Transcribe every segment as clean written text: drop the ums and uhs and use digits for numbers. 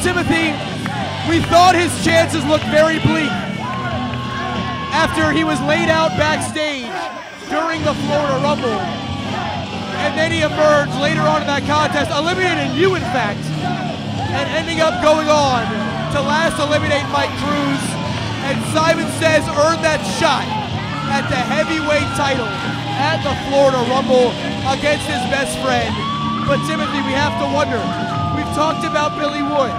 Timothy, we thought his chances looked very bleak after he was laid out backstage during the Florida Rumble. And then he emerged later on in that contest, eliminating you in fact, and ending up going on to last eliminate Mike Cruz. And Simon Says earned that shot at the heavyweight title at the Florida Rumble against his best friend. But Timothy, we have to wonder, we've talked about Billy Wood.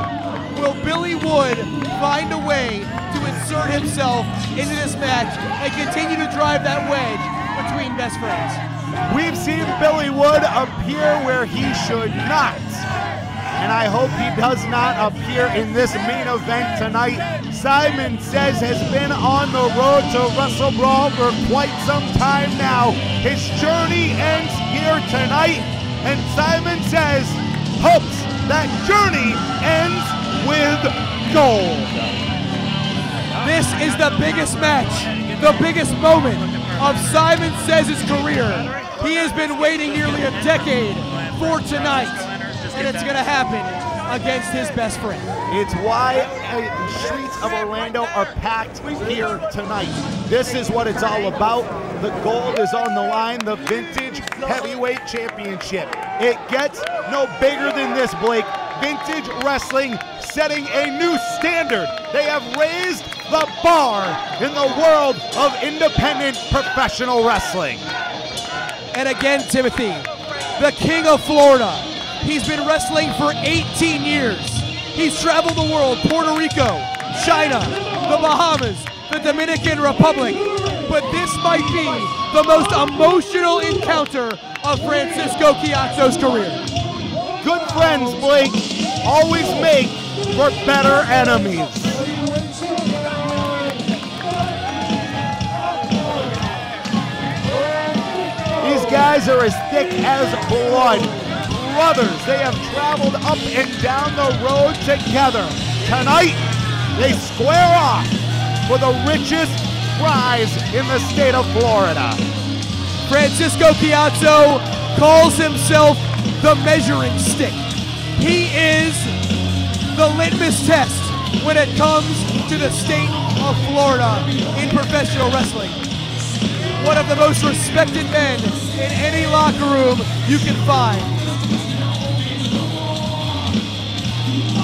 Will Billy Wood find a way to insert himself into this match and continue to drive that wedge between best friends? We've seen Billy Wood appear where he should not. And I hope he does not appear in this main event tonight. Simon Says has been on the road to WrestleBrawl for quite some time now. His journey ends here tonight, and Simon Says hopes that journey ends with gold. This is the biggest match, the biggest moment of Simon Says' career. He has been waiting nearly a decade for tonight, and it's going to happen against his best friend. It's why the streets of Orlando are packed here tonight. This is what it's all about. The gold is on the line, the Vintage Heavyweight Championship. It gets no bigger than this, Blake. Vintage Wrestling setting a new standard. They have raised the bar in the world of independent professional wrestling. And again, Timothy, the king of Florida. He's been wrestling for 18 years. He's traveled the world, Puerto Rico, China, the Bahamas, the Dominican Republic. But this might be the most emotional encounter of Francisco Ciatso's career. Good friends, Blake, always make for better enemies. These guys are as thick as blood. Brothers, they have traveled up and down the road together. Tonight, they square off for the richest prize in the state of Florida. Francisco Ciatso calls himself the measuring stick. He is the litmus test when it comes to the state of Florida in professional wrestling. One of the most respected men in any locker room you can find.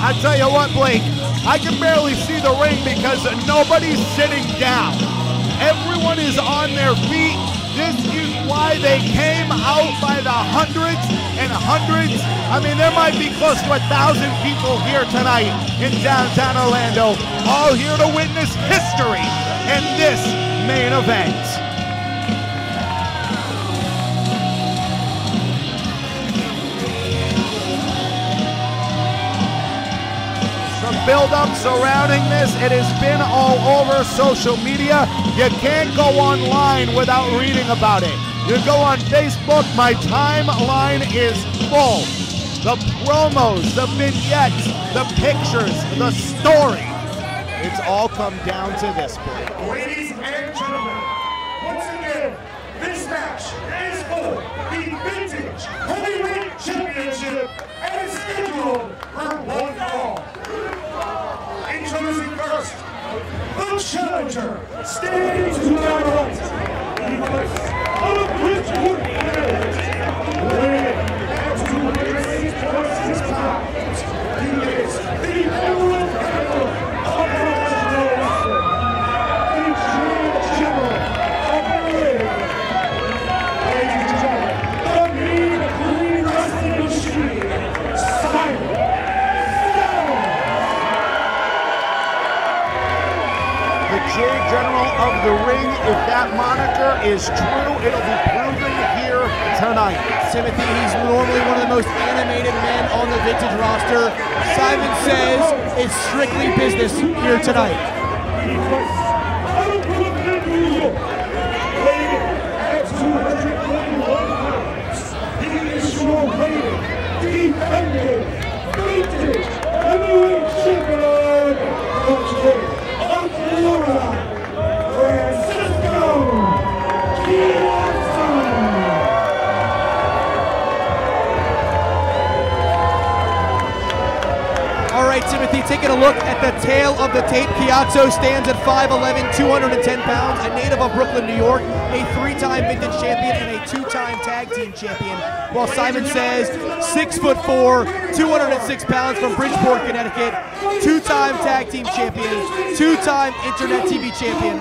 I tell you what, Blake, I can barely see the ring because nobody's sitting down. Everyone is on their feet. This is why they came out by the hundreds and hundreds. I mean, there might be close to 1,000 people here tonight in downtown Orlando, all here to witness history in this main event. Build-up surrounding this, it has been all over social media. You can't go online without reading about it. You go on Facebook, my timeline is full. The promos, the vignettes, the pictures, the story. It's all come down to this point. Ladies and gentlemen, once again, this match is for the Vintage Heavyweight Championship and is scheduled for one fall. Introducing first, the challenger, standing to my right, he was of Bridgewood Village, weighing at 206 pounds. He is the World Champion of Professional Wrestling, the Champion General of the Ring. Ladies and gentlemen, the Mean Green Wrestling Machine, Simon. General of the Ring, if that moniker is true, it'll be proven here tonight. Timothy, he's normally one of the most animated men on the Vintage roster. Simon Says it's strictly business here tonight. He is your reigning, defending, Vintage Heavyweight Champion of Florida, Francisco Ciatso. All right, right, Timothy, taking a look at the tail of the tape. Ciatso stands at 5'11", 210 pounds, a native of Brooklyn, New York, a 3-time vintage champion and a 2-time tag team champion. While Simon Says, 6'4", 206 pounds from Bridgeport, Connecticut, 2-time tag team champion, 2-time internet TV champion.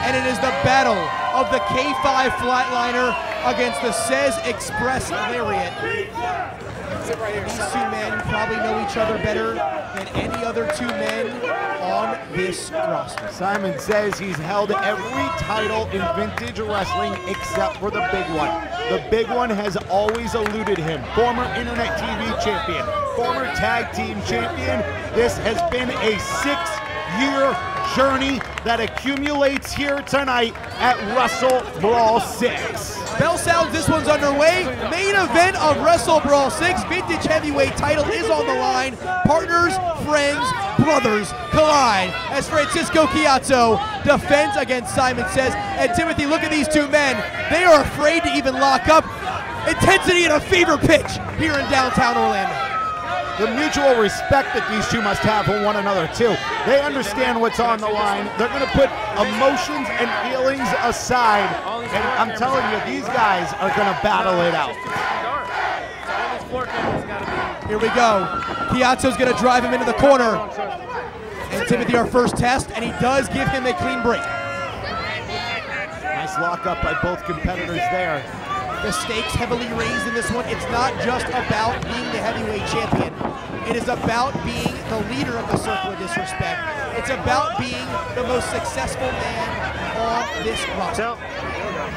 And it is the battle of the K5 flatliner against the Says Express Lariat. These two men probably know each other better than any other two men on this roster. Simon Says he's held every title in vintage wrestling except for the big one. The big one has always eluded him. Former internet TV champion, former tag team champion. This has been a 6-year journey that accumulates here tonight at WrestleBrawl 6. Bell sounds, this one's underway. Main event of WrestleBrawl 6. Vintage heavyweight title is on the line. Partners, friends, brothers collide as Francisco Ciatso defends against Simon Says. And Timothy, look at these two men. They are afraid to even lock up. Intensity at a fever pitch here in downtown Orlando. The mutual respect that these two must have for one another too. They understand what's on the line. They're going to put emotions and feelings aside, and I'm telling you, these guys are going to battle it out. Here we go. Ciatso's going to drive him into the corner. And Timothy, our first test, and he does give him a clean break. Nice lockup by both competitors there. The stakes heavily raised in this one. It's not just about being the heavyweight champion. It is about being the leader of the Circle of Disrespect. It's about being the most successful man on this roster.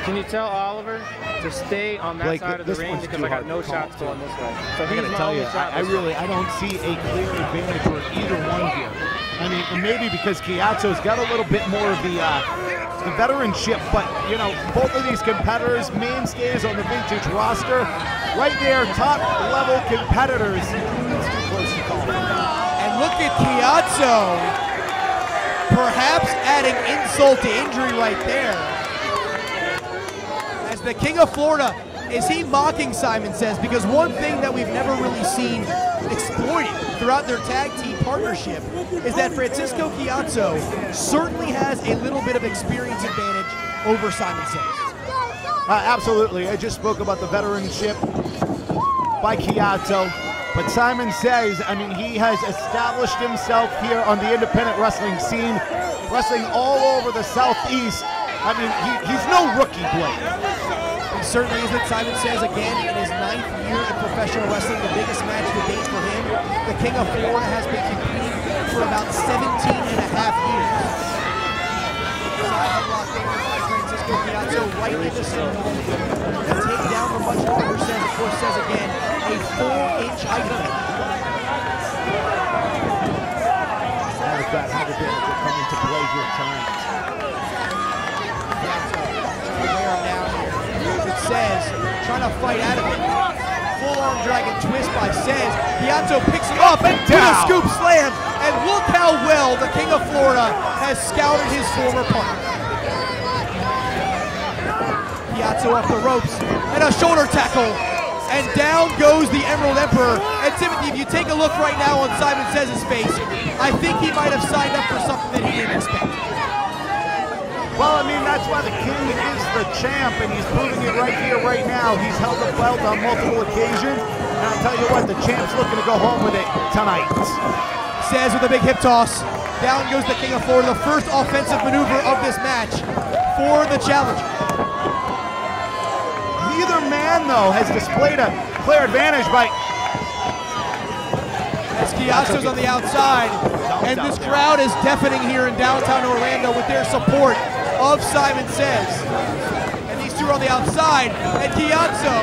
Can you tell Oliver to stay on that side of the ring because I got no shots going this way. So I gotta tell you, I don't see a clear advantage for either one here. I mean, maybe because Ciatso's got a little bit more of the veteranship, but you know, both of these competitors, mainstays on the vintage roster, right there, top level competitors. That's too close to call. And look at Ciatso, perhaps adding insult to injury right there. As the King of Florida, is he mocking Simon Says? Because one thing that we've never really seen exploited throughout their tag team partnership is that Francisco Ciatso certainly has a little bit of experience advantage over Simon Says. Absolutely. I just spoke about the veteranship by Ciatso, but Simon Says, I mean, he has established himself here on the independent wrestling scene, wrestling all over the Southeast. I mean, he's no rookie, Blake. He certainly isn't. Simon Says, again, in his 9th year in professional wrestling, the biggest match to date for him. The King of Florida has been competing for about 17 and a half years. Side headlock there by Francisco Ciatso right in the center. The takedown from much longer Says, of course, Says again, a 4-inch height limit. How does that have advantage will come into play here tonight? Says, trying to fight out of it. Full arm dragon twist by Says. Ciatso picks him up and with a scoop slam. And look how well the King of Florida has scouted his former partner. Ciatso off the ropes and a shoulder tackle. And down goes the Emerald Emperor. And Timothy, if you take a look right now on Simon Says' face, I think he might have signed up for something that he didn't expect. Well, I mean, that's why the King is the champ, and he's proving it right here, right now. He's held the belt on multiple occasions, and I'll tell you what, the champ's looking to go home with it tonight. Says with a big hip toss. Down goes the King of Florida, the first offensive maneuver of this match for the challenger. Neither man, though, has displayed a clear advantage by... As Ciatso's on the outside, and this crowd is deafening here in downtown Orlando with their support of Simon Says. And these two are on the outside, and Ciatso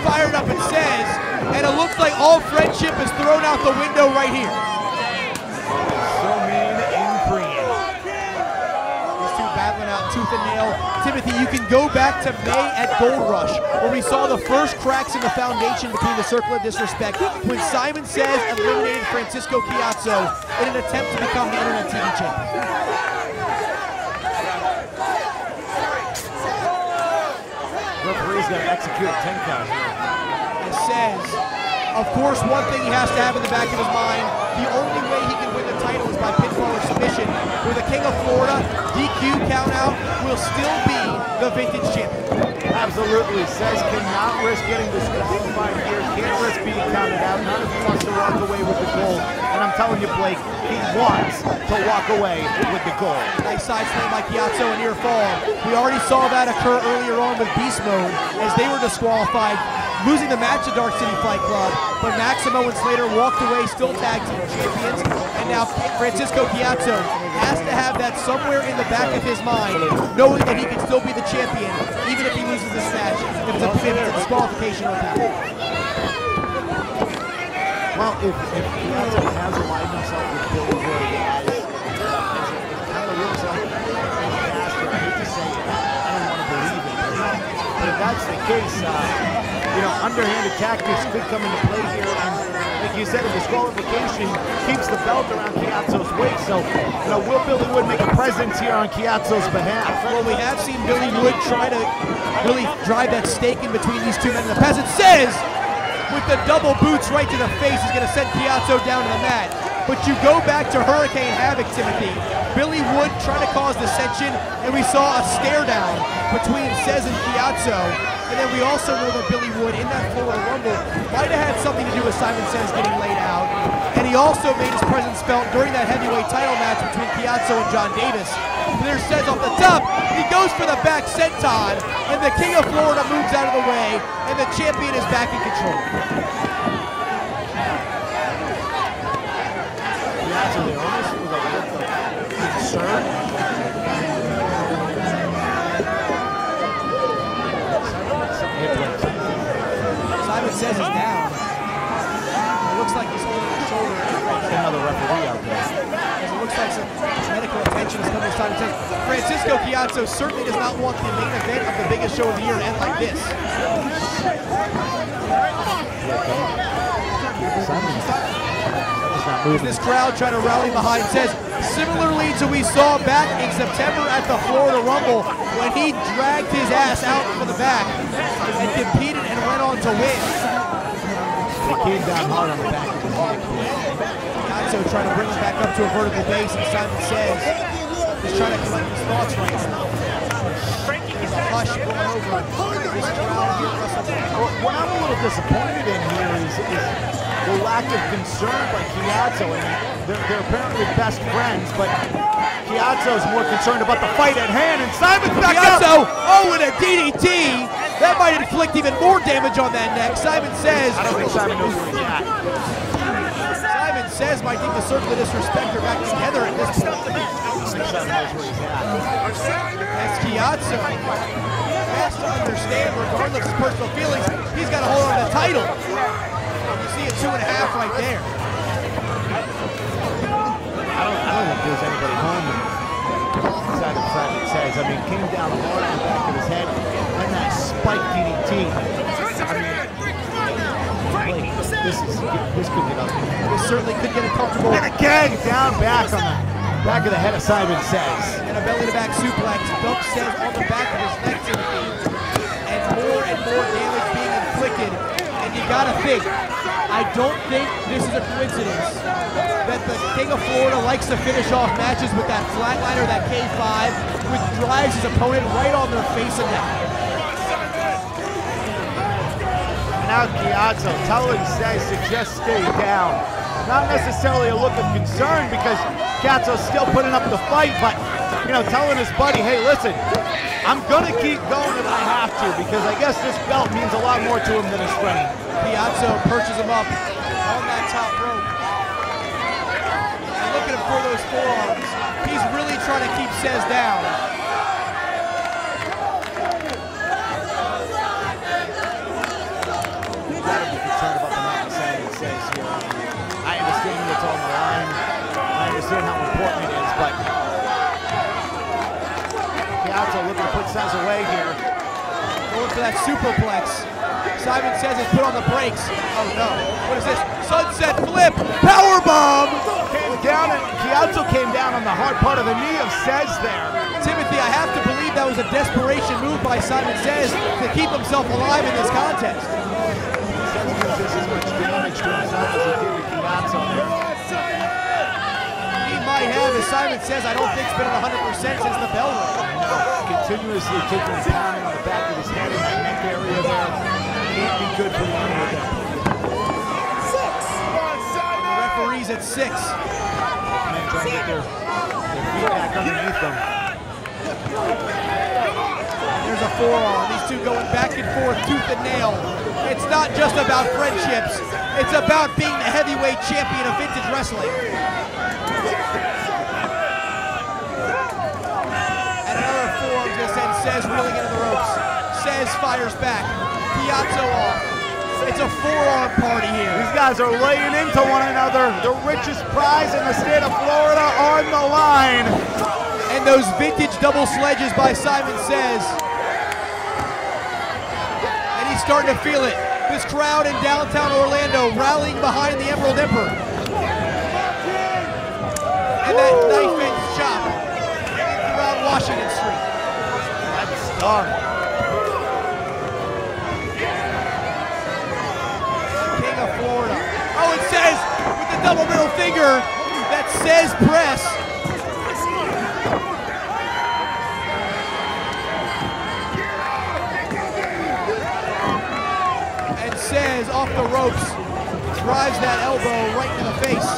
fired up and Says, and it looks like all friendship is thrown out the window right here. So mean and green. These two battling out tooth and nail. Timothy, you can go back to May at Gold Rush, where we saw the first cracks in the foundation between the Circle of Disrespect when Simon Says eliminated Francisco Ciatso in an attempt to become the Internet TV champion. Referee's going to execute a 10 count here. It says, of course, one thing he has to have in the back of his mind the only way he can win the title is by pinfall or submission, where the King of Florida, DQ countout, will still be the vintage champion. Absolutely. Cez cannot risk getting disqualified here. Can't risk being counted out. None of him wants to walk away with the gold. And I'm telling you, Blake, he wants to walk away with the gold. Nice side slam by Ciatso, a near fall. We already saw that occur earlier on with Beast Mode as they were disqualified, losing the match to Dark City Fight Club, but Maximo and Slater walked away, still tag team champions, and now Francisco Ciatso has to have that somewhere in the back of his mind, knowing that he can still be the champion, even if he loses this match, if it's a disqualification or not. Well, if Ciatso has aligned himself with Billy Wood as it kind of looks like a master, I hate to say it, I don't want to believe it, but if that's the case, you know, underhanded tactics could come into play here, and like you said, a disqualification keeps the belt around Ciatso's waist, so, you know, will Billy Wood make a presence here on Ciatso's behalf? Well, we have seen Billy Wood try to really drive that stake in between these two men, and the peasant says, with the double boots right to the face, he's going to send Ciatso down to the mat. But you go back to Hurricane Havoc, Timothy. Billy Wood trying to cause dissension, and we saw a stare down between Cez and Ciatso. And then we also know that Billy Wood in that Florida Rumble might have had something to do with Simon Cez getting laid out. And he also made his presence felt during that heavyweight title match between Ciatso and John Davis. And there's Cez off the top. He goes for the back senton, and the King of Florida moves out of the way, and the champion is back in control. Ciatso there almost with a look of concern. Simon Cez is down. It looks like he's holding his shoulder. Another referee out there. It looks like some medical attention is coming to Simon Cez. Francisco Ciatso certainly does not want the main event of the biggest show of the year to end like this. This crowd trying to rally behind Cez, similarly to we saw back in September at the Florida Rumble when he dragged his ass out for the back and competed and went on to win. He came down hard on the back of his neck. Ciatso trying to bring him back up to a vertical base, and Simon Cez is trying to collect his thoughts right now. There's a hush going over this crowd here at WrestleBrawl. What I'm a little disappointed in here is the lack of concern by Ciatso. I mean, they're apparently best friends, but Ciatso's more concerned about the fight at hand, and Simon's back Ciatso, up! oh, and a DDT! That might inflict even more damage on that neck. Simon Cez. I don't think Simon knows where he's at. Simon Cez might think the circle of disrespect are back together at this point. I don't think Simon knows where he's at. As Ciatso has to understand, regardless of personal feelings, he's got to hold on to the title. You see a 2.5 right there. I don't think there's anybody home inside of Simon Cez. I mean, came down hard on the back of his head, and that spike DDT. I mean, this could get ugly. This certainly could get uncomfortable. And again, down back on the back of the head of Simon Cez. And a belly-to-back suplex dumps Cez on the back of his neck, Timothy. And more damage being inflicted. And you gotta think, I don't think this is a coincidence that the King of Florida likes to finish off matches with that flatliner, that K5, which drives his opponent right on their face and neck. Now Ciatso telling Cez to just stay down. Not necessarily a look of concern because Ciatso's still putting up the fight, but you know, telling his buddy, hey, listen, I'm gonna keep going if I have to because I guess this belt means a lot more to him than his friend. Ciatso perches him up on that top rope. And look at him for those forearms. He's really trying to keep Cez down. I understand what's on the line. I understand how important it is, but Ciatso looking to put Cez away here. Going for that superplex. Simon Cez has put on the brakes. Oh no, what is this? Sunset flip, powerbomb! Came down and Ciatso came down on the hard part of the knee of Cez there. Timothy, I have to believe that was a desperation move by Simon Cez to keep himself alive in this contest. Cez does as much damage to himself as he did to Ciatso. Simon Says, I don't think it's been at 100% since the bell rang. Continuously taking a pounding on the back of his head in the neck area there. Can't be good for the underdog. The referee's at 6. Man trying to get their feet back underneath them. There's a forearm. These two going back and forth, tooth and nail. It's not just about friendships. It's about being the heavyweight champion of vintage wrestling. And another forearm's gonna send Says reeling into the ropes. Says fires back. Ciatso off. It's a forearm party here. These guys are laying into one another. The richest prize in the state of Florida on the line. And those vintage double sledges by Simon Says. And he's starting to feel it. This crowd in downtown Orlando rallying behind the Emerald Emperor. And that knife-edge chop throughout Washington Street. That's a start. King of Florida. Oh, it says with the double middle finger that says press. And Says off the ropes, drives that elbow right to the face.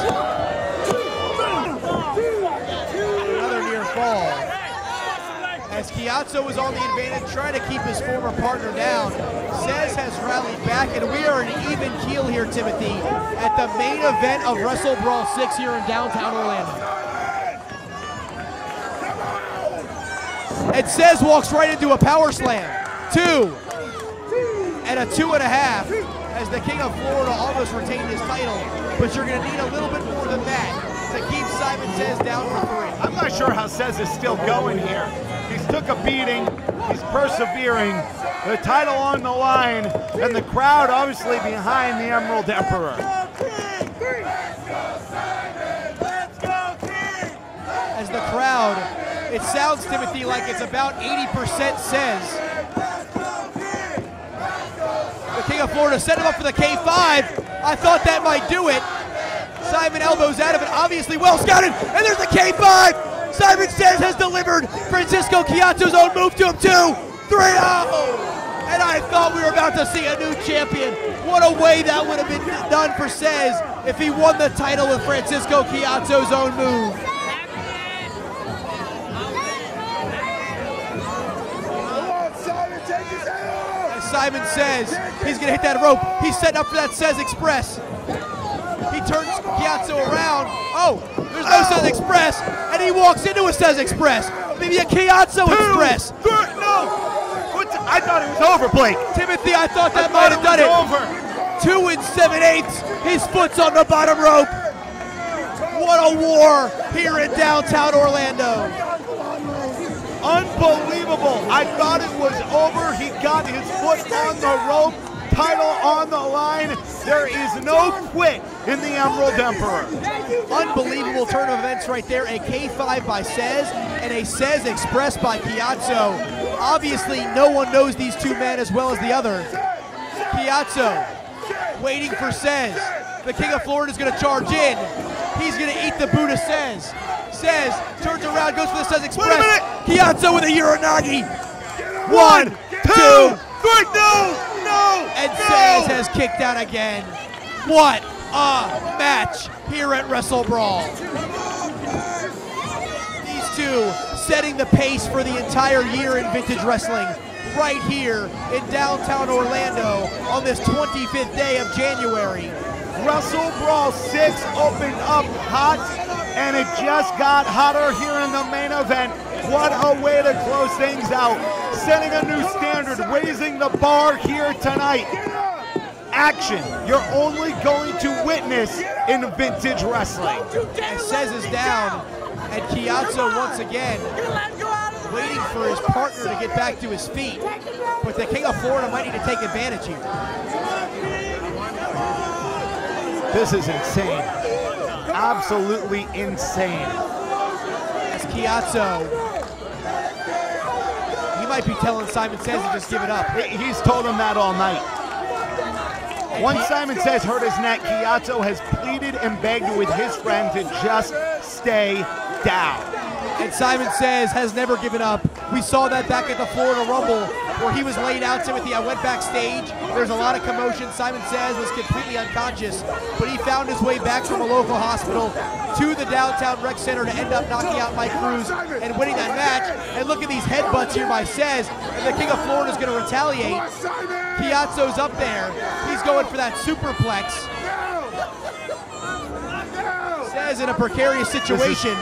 Another near fall. As Ciatso was on the advantage, trying to keep his former partner down, Says has rallied back, and we are an even keel here, Timothy, at the main event of WrestleBrawl 6 here in downtown Orlando. And Says walks right into a power slam. 2. And a 2.5 as the King of Florida almost retained his title, but you're going to need a little bit more than that to keep Simon Says down for 3. I'm not sure how Says is still going here. He's took a beating, he's persevering, the title on the line, and the crowd obviously behind the Emerald Emperor. As the crowd, it sounds, Timothy, like it's about 80% Says. The King of Florida set him up for the K5. I thought that might do it. Simon elbows out of it, obviously well scouted, and there's the K5! Simon Says has delivered Francisco Ciatso's own move to him, 2, 3, and I thought we were about to see a new champion. What a way that would have been done for Says if he won the title with Francisco Ciatso's own move. Simon Says he's gonna hit that rope. He's setting up for that Says Express. He turns Ciatso around. Oh, there's no Says Express, and he walks into a Says Express. Maybe a Ciatso Express. No! I thought it was over, Blake. Timothy, I thought that might have done it. Over. 2 7/8. His foot's on the bottom rope. What a war here in downtown Orlando. Unbelievable. I thought it was over. He got his foot on the rope. Title on the line. There is no quit in the Emerald Emperor. Unbelievable turn of events right there. A K5 by Says and a Says Express by Ciatso. Obviously, no one knows these two men as well as the other. Ciatso waiting for Says. The King of Florida is going to charge in. He's going to eat the boot of Says. Says turns around, goes for the Says Express. Ciatso with a Uranagi. 1, 2, 3, no! And Says has kicked out again. What a match here at WrestleBrawl. These two setting the pace for the entire year in vintage wrestling right here in downtown Orlando on this 25th day of January. WrestleBrawl 6 opened up hot, and it just got hotter here in the main event. What a way to close things out. Setting a new standard, raising the bar here tonight. Action you're only going to witness in vintage wrestling. And Says is down, and Ciatso once again waiting for his partner to get back to his feet. But the King of Florida might need to take advantage here. This is insane. Absolutely insane. As Ciatso, he might be telling Simon Says to just give it up. He's told him that all night. Once Simon Says hurt his neck, Ciatso has pleaded and begged with his friend to just stay down. And Simon Says has never given up. We saw that back at the Florida Rumble where he was laid out, Timothy. I went backstage. There's a lot of commotion. Simon Says was completely unconscious, but he found his way back from a local hospital to the downtown rec center to end up knocking out Mike Cruz and winning that match. And look at these headbutts here by Says, and the King of Florida is going to retaliate. Ciatso's up there. He's going for that superplex. Says in a precarious situation.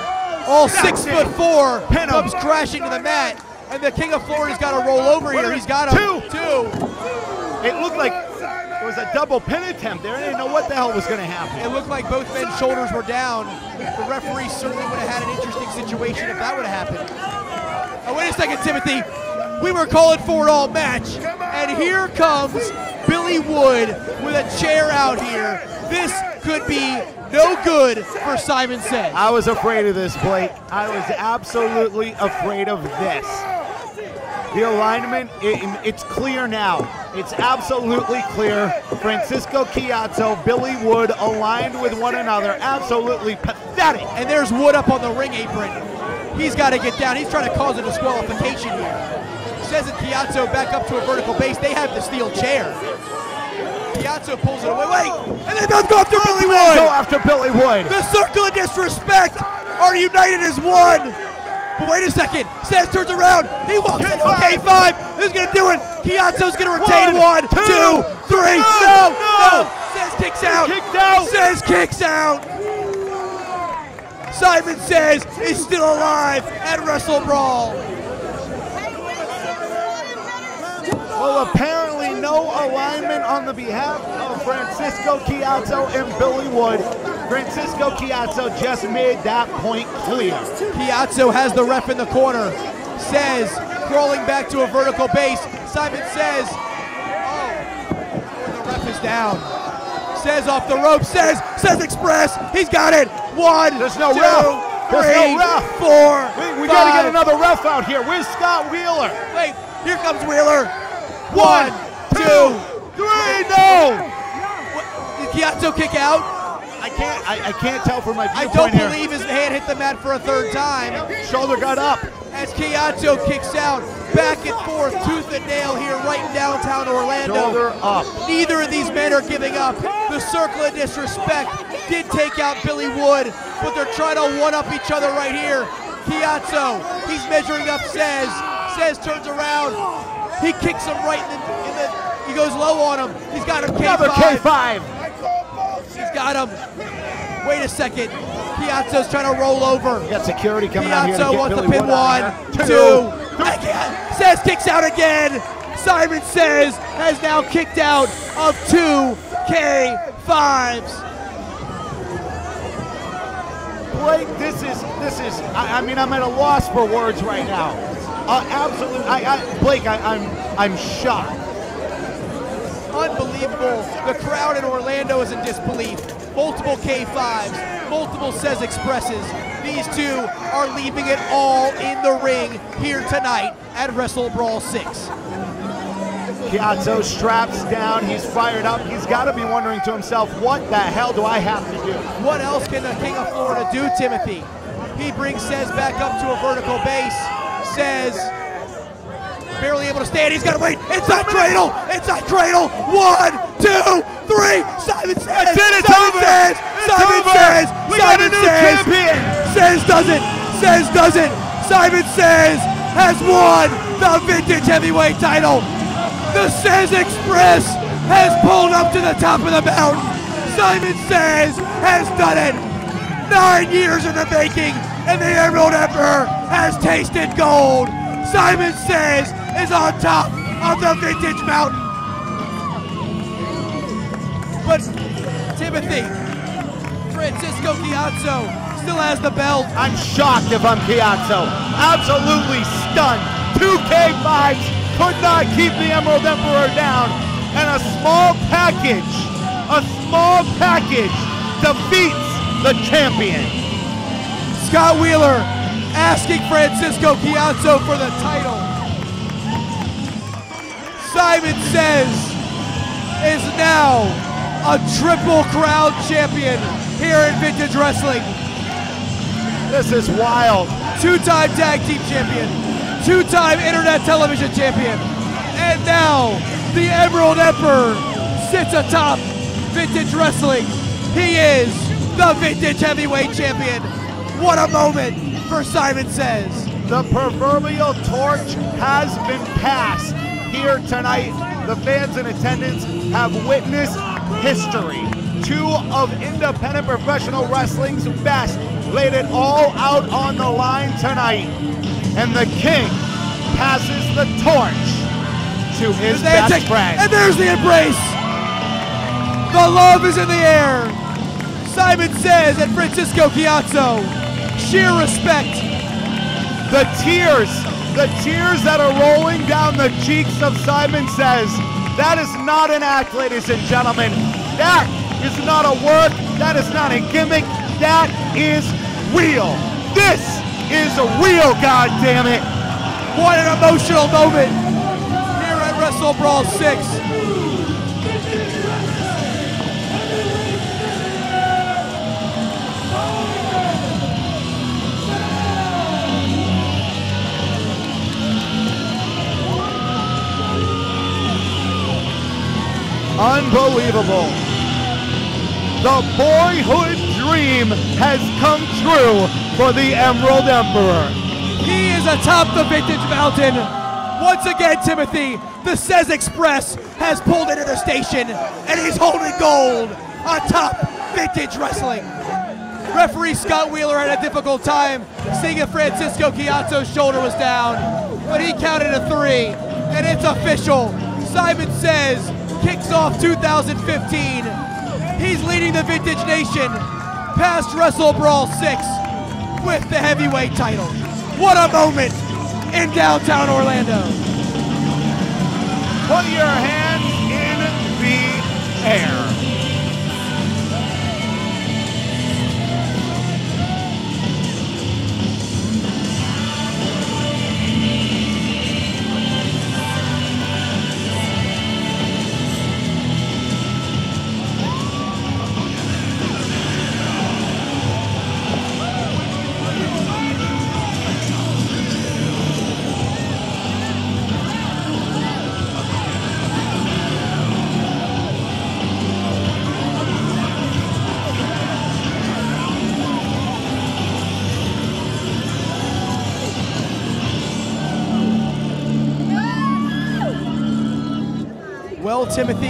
All 6'4" comes crashing to the mat, and the King of Florida's got to roll over here. He's got him. Two. It looked like it was a double pin attempt there. I didn't know what the hell was going to happen. It looked like both men's shoulders were down. The referee certainly would have had an interesting situation if that would have happened. Oh, wait a second, Timothy. We were calling for it all match, and here comes Billy Wood with a chair out here. This could be no good for Simon Says. I was afraid of this, Blake. I was absolutely afraid of this. The alignment, it's clear now. It's absolutely clear. Francisco Ciatso, Billy Wood aligned with one another. Absolutely pathetic. And there's Wood up on the ring apron. He's got to get down. He's trying to cause a disqualification here. Says and Ciatso back up to a vertical base. They have the steel chair. Ciatso pulls it away. Wait! And they both go after Billy Wood! Go after Billy Wood. The circle of disrespect are united as one. But wait a second. Says turns around. He walks into a K5. Who's going to do it? Ciatso's going to retain one, two, three. No. Says kicks out. Says kicks out. Simon Says is still alive at WrestleBrawl. Well, apparently no alignment on the behalf of Francisco Ciatso and Billy Wood. Francisco Ciatso just made that point clear. Ciatso has the ref in the corner. Says crawling back to a vertical base. Simon Says, the ref is down. Says off the rope. Says express. He's got it. One, There's no two, ref. three, There's no ref. Four, we got to get another ref out here. Where's Scott Wheeler? Wait, here comes Wheeler. One, two, three. No. Did Ciatso kick out? I can't tell from my viewpoint. I don't believe his hand hit the mat for a third time. Shoulder got up. As Ciatso kicks out, back and forth, tooth and nail here, right in downtown Orlando. Shoulder up. Neither of these men are giving up. The circle of disrespect did take out Billy Wood, but they're trying to one-up each other right here. Ciatso, he's measuring up Says. Says turns around. He kicks him right in the he goes low on him. He's got him K5. Another K5. He's got him. Wait a second. Ciatso's trying to roll over. We got security coming out here to Ciatso get wants Billy to pin Wood out one, of here. two, again. Says kicks out again. Simon Says has now kicked out of two K5s. Blake, this is. I mean, I'm at a loss for words right now. Absolutely, Blake, I'm shocked. Unbelievable. The crowd in Orlando is in disbelief. Multiple K5s, multiple Says expresses. These two are leaving it all in the ring here tonight at WrestleBrawl 6. Ciatso straps down. He's fired up. He's got to be wondering to himself, what the hell do I have to do? What else can the King of Florida do, Timothy? He brings Says back up to a vertical base. Says barely able to stand. He's got to wait. Inside cradle. Inside cradle. One, two, three. Simon Says. That's it. It's Simon over. Says. It's Simon over. Says. We got a Simon new Says. champion. Says doesn't. Says doesn't. Simon Says has won the vintage heavyweight title. The Says Express has pulled up to the top of the mountain. Simon Says has done it. 9 years in the making, and the Emerald Emperor has tasted gold. Simon Says is on top of the vintage mountain. But Timothy, Francisco Ciatso still has the belt. I'm shocked if I'm Ciatso. Absolutely stunned. 2 K5s could not keep the Emerald Emperor down. And a small package defeats the champion. Scott Wheeler asking Francisco Ciatso for the title. Simon Says is now a Triple Crown champion here in Vintage Wrestling. This is wild. Two-time tag team champion, two-time internet television champion, and now the Emerald Emperor sits atop Vintage Wrestling. He is the Vintage Heavyweight Champion. What a moment for Simon Says. The proverbial torch has been passed here tonight. The fans in attendance have witnessed history. Two of independent professional wrestling's best laid it all out on the line tonight. And the king passes the torch to his best friend. And there's the embrace. The love is in the air. Simon Says and Francisco Ciatso. Sheer respect. The tears that are rolling down the cheeks of Simon Says. That is not an act, ladies and gentlemen. That is not a work. That is not a gimmick. That is real. This is real, goddammit. What an emotional moment here at WrestleBrawl 6. Unbelievable. The boyhood dream has come true for the Emerald Emperor. He is atop the Vintage Mountain. Once again, Timothy, the Says Express has pulled into the station and he's holding gold atop Vintage Wrestling. Referee Scott Wheeler had a difficult time seeing if Francisco Ciatso's shoulder was down, but he counted a 3, and it's official. Simon Says kicks off 2015. He's leading the Vintage Nation past WrestleBrawl 6 with the heavyweight title. What a moment in downtown Orlando. Put your hands in the air. Well, Timothy,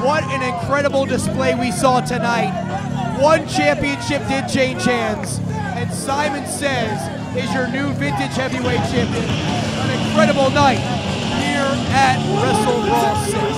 what an incredible display we saw tonight. One championship did change hands, and Simon Says is your new Vintage Heavyweight Champion. An incredible night here at WrestleBrawl 6.